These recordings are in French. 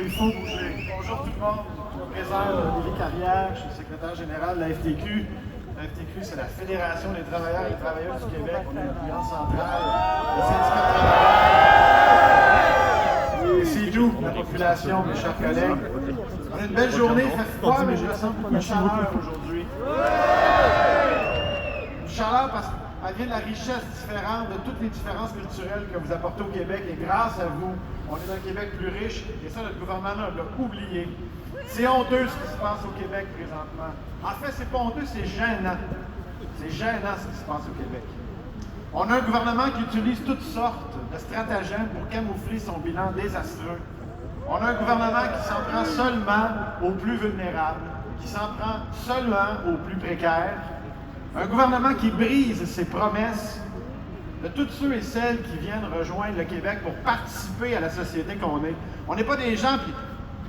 il faut bouger. Bonjour tout le monde, je me présente Olivier Carrière, je suis secrétaire général de la FTQ. La FTQ, c'est la Fédération des travailleurs et travailleuses du Québec. On est la plus grande centrale des syndicats de travailleurs. Et c'est nous, la population, mes chers collègues. On a une belle journée, il fait froid, mais je ressens beaucoup de chaleur aujourd'hui. Une chaleur parce qu'elle vient de la richesse différente de toutes les différences culturelles que vous apportez au Québec. Et grâce à vous, on est dans un Québec plus riche. Et ça, notre gouvernement l'a oublié. C'est honteux ce qui se passe au Québec présentement. En fait, c'est pas honteux, c'est gênant. C'est gênant ce qui se passe au Québec. On a un gouvernement qui utilise toutes sortes de stratagèmes pour camoufler son bilan désastreux. On a un gouvernement qui s'en prend seulement aux plus vulnérables, qui s'en prend seulement aux plus précaires. Un gouvernement qui brise ses promesses de tous ceux et celles qui viennent rejoindre le Québec pour participer à la société qu'on est. On n'est pas des gens qui...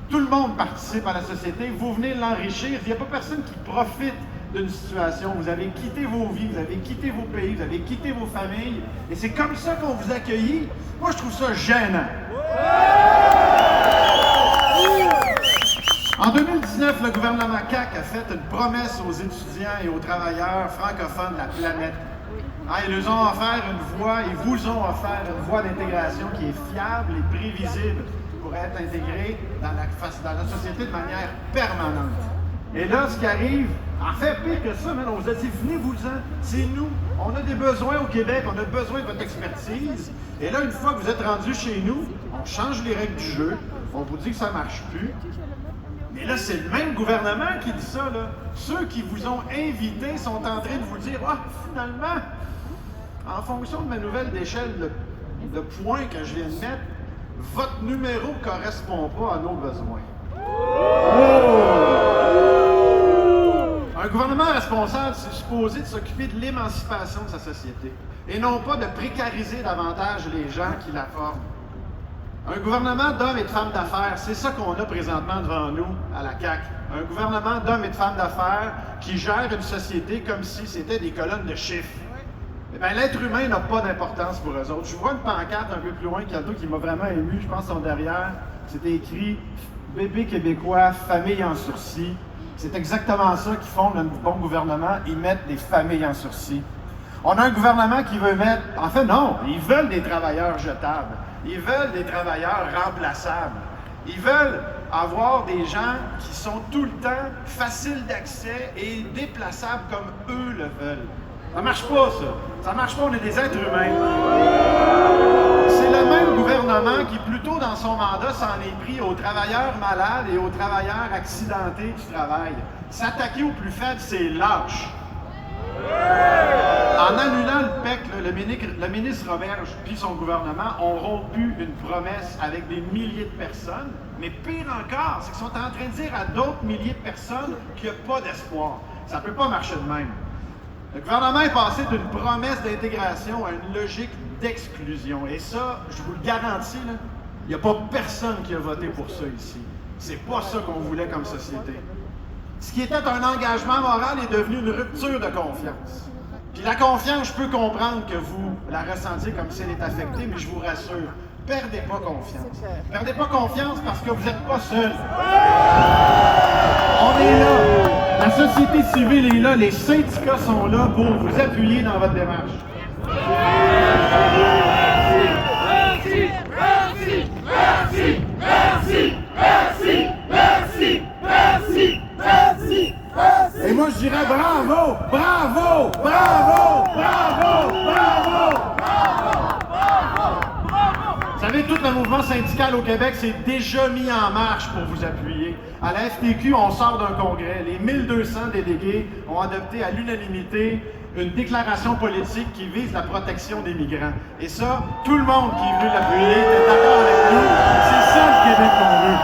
Tout le monde participe à la société. Vous venez l'enrichir. Il n'y a pas personne qui profite d'une situation. Vous avez quitté vos vies, vous avez quitté vos pays, vous avez quitté vos familles. Et c'est comme ça qu'on vous accueille. Moi, je trouve ça gênant. En 2019, le gouvernement CAQ a fait une promesse aux étudiants et aux travailleurs francophones de la planète. Ils nous ont offert une voie, ils vous ont offert une voie d'intégration qui est fiable et prévisible pour être intégré dans la société de manière permanente. Et là, ce qui arrive, en fait, pire que ça, on vous a dit, venez-vous-en, c'est nous. On a des besoins au Québec, on a besoin de votre expertise. Et là, une fois que vous êtes rendus chez nous, on change les règles du jeu, on vous dit que ça ne marche plus. Mais là, c'est le même gouvernement qui dit ça, là. Ceux qui vous ont invité sont en train de vous dire, finalement, en fonction de ma nouvelle échelle de points que je viens de mettre, votre numéro ne correspond pas à nos besoins. Un gouvernement responsable, c'est supposé de s'occuper de l'émancipation de sa société et non pas de précariser davantage les gens qui la forment. Un gouvernement d'hommes et de femmes d'affaires, c'est ça qu'on a présentement devant nous à la CAQ. Un gouvernement d'hommes et de femmes d'affaires qui gère une société comme si c'était des colonnes de chiffres. Eh bien, l'être humain n'a pas d'importance pour eux autres. Je vois une pancarte un peu plus loin qui m'a vraiment ému, je pense, son derrière. C'était écrit « Bébé québécois, famille en sursis ». C'est exactement ça qu'ils font dans un bon gouvernement, ils mettent des familles en sursis. On a un gouvernement qui veut mettre... En fait, non, ils veulent des travailleurs jetables. Ils veulent des travailleurs remplaçables. Ils veulent avoir des gens qui sont tout le temps faciles d'accès et déplaçables comme eux le veulent. Ça marche pas, ça. Ça marche pas, on est des êtres humains. C'est le même gouvernement qui, plus tôt dans son mandat, s'en est pris aux travailleurs malades et aux travailleurs accidentés du travail. S'attaquer aux plus faibles, c'est lâche. En annulant le PEC, le ministre Roberge puis son gouvernement ont rompu une promesse avec des milliers de personnes. Mais pire encore, c'est qu'ils sont en train de dire à d'autres milliers de personnes qu'il n'y a pas d'espoir. Ça ne peut pas marcher de même. Le gouvernement est passé d'une promesse d'intégration à une logique d'exclusion. Et ça, je vous le garantis, il n'y a pas personne qui a voté pour ça ici. C'est pas ça qu'on voulait comme société. Ce qui était un engagement moral est devenu une rupture de confiance. Puis la confiance, je peux comprendre que vous la ressentiez comme si elle est affectée, mais je vous rassure, perdez pas confiance. Perdez pas confiance parce que vous n'êtes pas seul. On est là. La société civile est là. Les syndicats sont là pour vous appuyer dans votre démarche. Merci, merci, merci, merci, merci, merci, merci, merci, merci. Et moi, je dirais bravo, bravo, bravo, bravo, bravo. Vous savez, tout le mouvement syndical au Québec s'est déjà mis en marche pour vous appuyer. À la FTQ, on sort d'un congrès. Les 1200 délégués ont adopté à l'unanimité une déclaration politique qui vise la protection des migrants. Et ça, tout le monde qui est venu l'appuyer est d'accord avec nous. C'est ça le Québec qu'on veut.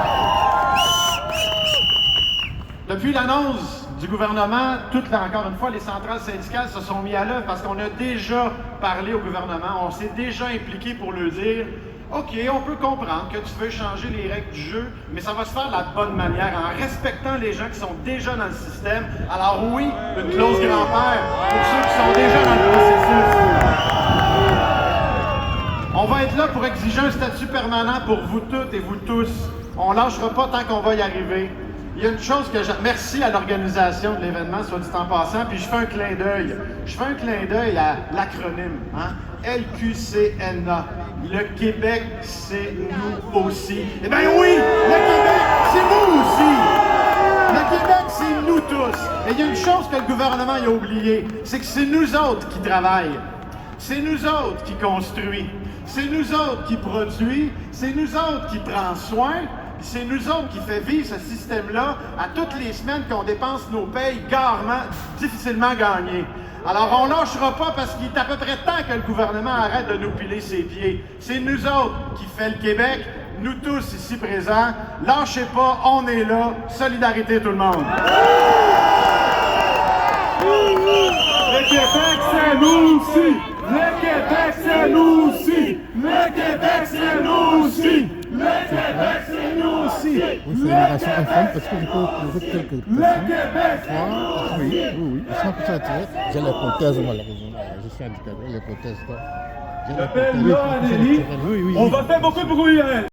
Depuis l'annonce du gouvernement, encore une fois, les centrales syndicales se sont mis à l'œuvre parce qu'on a déjà parlé au gouvernement, on s'est déjà impliqué pour leur dire « OK, on peut comprendre que tu veux changer les règles du jeu, mais ça va se faire de la bonne manière, en respectant les gens qui sont déjà dans le système. Alors oui, une clause grand-père pour ceux qui sont déjà dans le processus. On va être là pour exiger un statut permanent pour vous toutes et vous tous. On lâchera pas tant qu'on va y arriver. Il y a une chose que merci à l'organisation de l'événement, soit dit en passant, puis je fais un clin d'œil. Je fais un clin d'œil à l'acronyme, hein? LQCNA. Le Québec, c'est nous aussi. Eh bien oui, le Québec, c'est nous aussi. Le Québec, c'est nous tous. Et il y a une chose que le gouvernement a oublié, c'est que c'est nous autres qui travaillent. C'est nous autres qui construisent. C'est nous autres qui produisent. C'est nous autres qui prend soin. C'est nous autres qui fait vivre ce système-là à toutes les semaines qu'on dépense nos payes difficilement gagnées. Alors, on lâchera pas parce qu'il est à peu près temps que le gouvernement arrête de nous piler ses pieds. C'est nous autres qui fait le Québec, nous tous ici présents. Lâchez pas, on est là. Solidarité tout le monde. Le Québec, c'est nous aussi! Le Québec, c'est nous aussi! Le Québec, c'est nous aussi! Le Québec, c'est nous aussi! Oui, c'est une narration infâme parce que je peux poser quelques questions. Le Québec! Oui, 100% attiré. J'ai les prothèses, malheureusement. Je suis handicapé, les prothèses, quoi. J'appelle Laura Nelly. On va faire beaucoup de bruit, hein.